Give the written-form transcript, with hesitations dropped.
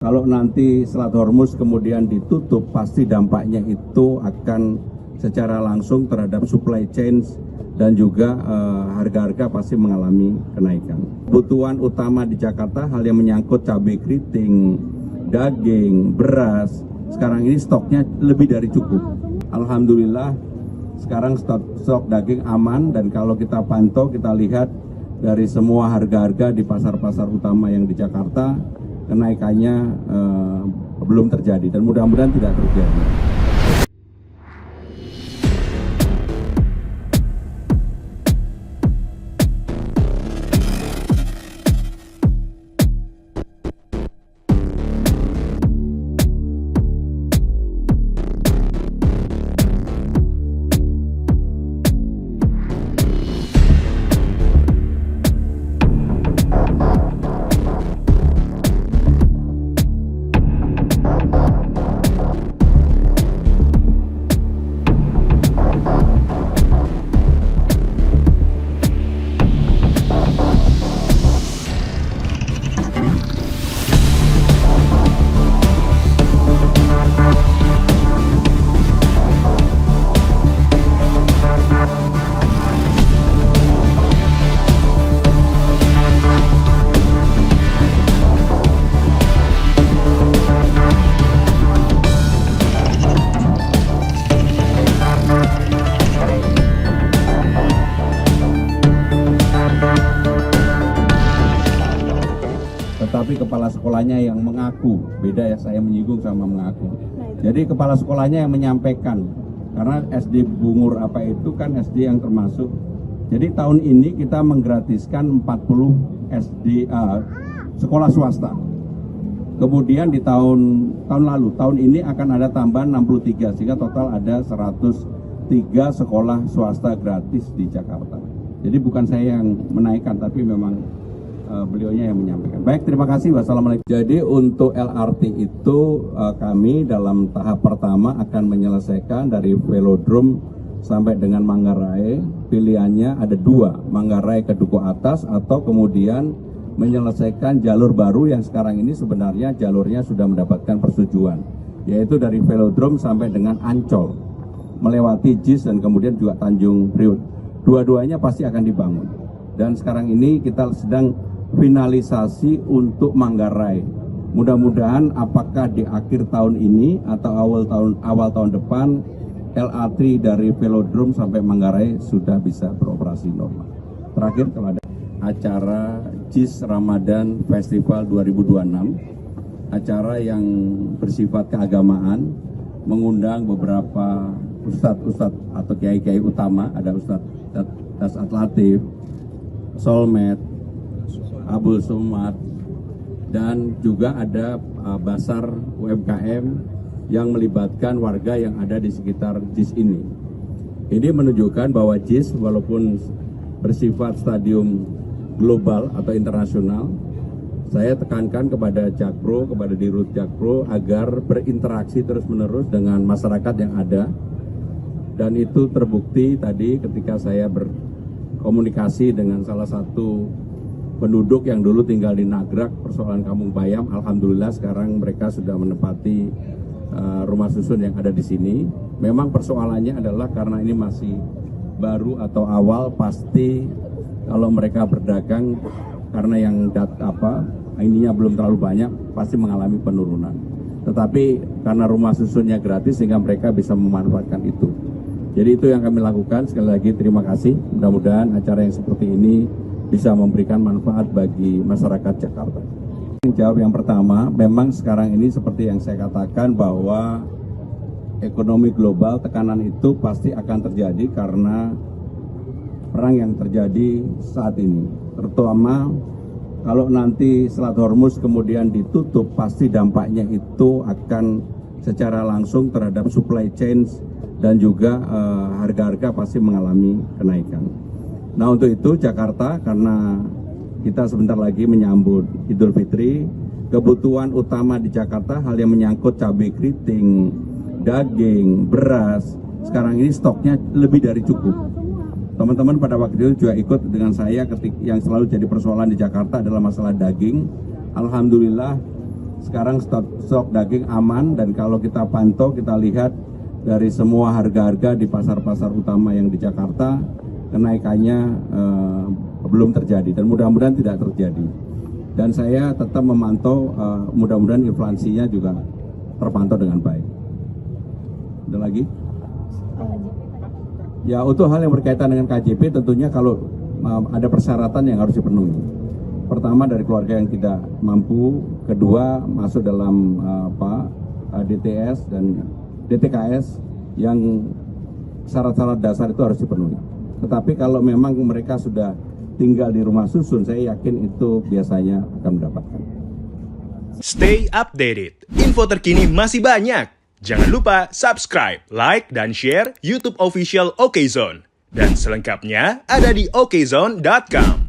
Kalau nanti Selat Hormuz kemudian ditutup, pasti dampaknya itu akan secara langsung terhadap supply chain dan juga harga-harga pasti mengalami kenaikan. Kebutuhan utama di Jakarta, hal yang menyangkut cabai keriting, daging, beras, sekarang ini stoknya lebih dari cukup. Alhamdulillah sekarang stok daging aman, dan kalau kita pantau, kita lihat dari semua harga-harga di pasar-pasar utama yang di Jakarta, kenaikannya belum terjadi dan mudah-mudahan tidak terjadi. Tetapi kepala sekolahnya yang mengaku, beda ya, saya menyinggung sama mengaku. Jadi kepala sekolahnya yang menyampaikan, karena SD Bungur apa itu kan SD yang termasuk. Jadi tahun ini kita menggratiskan 40 SD sekolah swasta. Kemudian di tahun lalu, tahun ini akan ada tambahan 63, sehingga total ada 103 sekolah swasta gratis di Jakarta. Jadi bukan saya yang menaikkan, tapi memang beliaunya yang menyampaikan. Baik, terima kasih. Wassalamualaikum. Jadi untuk LRT itu kami dalam tahap pertama akan menyelesaikan dari Velodrome sampai dengan Manggarai. Pilihannya ada dua, Manggarai ke Duku Atas atau kemudian menyelesaikan jalur baru yang sekarang ini sebenarnya jalurnya sudah mendapatkan persetujuan, yaitu dari Velodrome sampai dengan Ancol, melewati JIS dan kemudian juga Tanjung Priok. Dua-duanya pasti akan dibangun. Dan sekarang ini kita sedang finalisasi untuk Manggarai. Mudah-mudahan apakah di akhir tahun ini atau awal tahun depan LRT dari Velodrome sampai Manggarai sudah bisa beroperasi normal. Terakhir, kalau ada acara JIS Ramadan Festival 2026, acara yang bersifat keagamaan, mengundang beberapa ustadz-ustadz atau kiai-kiai utama, ada Ustadz Dasat Latif, Solmed, Abdul Somad, dan juga ada basar UMKM yang melibatkan warga yang ada di sekitar JIS ini. Ini menunjukkan bahwa JIS walaupun bersifat stadium global atau internasional, saya tekankan kepada Jakpro, kepada Dirut Jakpro agar berinteraksi terus-menerus dengan masyarakat yang ada. Dan itu terbukti tadi ketika saya berkomunikasi dengan salah satu penduduk yang dulu tinggal di Nagrak, persoalan Kampung Bayam. Alhamdulillah sekarang mereka sudah menempati rumah susun yang ada di sini. Memang persoalannya adalah karena ini masih baru atau awal, pasti kalau mereka berdagang karena yang ininya belum terlalu banyak, pasti mengalami penurunan. Tetapi karena rumah susunnya gratis sehingga mereka bisa memanfaatkan itu. Jadi itu yang kami lakukan. Sekali lagi terima kasih. Mudah-mudahan acara yang seperti ini bisa memberikan manfaat bagi masyarakat Jakarta. Jawab yang pertama, memang sekarang ini seperti yang saya katakan bahwa ekonomi global, tekanan itu pasti akan terjadi karena perang yang terjadi saat ini. Terutama kalau nanti Selat Hormuz kemudian ditutup, pasti dampaknya itu akan secara langsung terhadap supply chain dan juga harga-harga pasti mengalami kenaikan. Nah, untuk itu Jakarta, karena kita sebentar lagi menyambut Idul Fitri, kebutuhan utama di Jakarta, hal yang menyangkut cabai keriting, daging, beras, sekarang ini stoknya lebih dari cukup. Teman-teman pada waktu itu juga ikut dengan saya yang selalu jadi persoalan di Jakarta adalah masalah daging. Alhamdulillah sekarang stok daging aman, dan kalau kita pantau, kita lihat dari semua harga-harga di pasar-pasar utama yang di Jakarta, kenaikannya belum terjadi dan mudah-mudahan tidak terjadi. Dan saya tetap memantau, mudah-mudahan inflasinya juga terpantau dengan baik. Ada lagi? Ya, untuk hal yang berkaitan dengan KJP tentunya kalau ada persyaratan yang harus dipenuhi. Pertama, dari keluarga yang tidak mampu, kedua masuk dalam DTS dan DTKS yang syarat-syarat dasar itu harus dipenuhi. Tetapi kalau memang mereka sudah tinggal di rumah susun, saya yakin itu biasanya akan mendapatkan. Stay updated. Info terkini masih banyak. Jangan lupa subscribe, like, dan share YouTube official OKZone. Dan selengkapnya ada di okezone.com.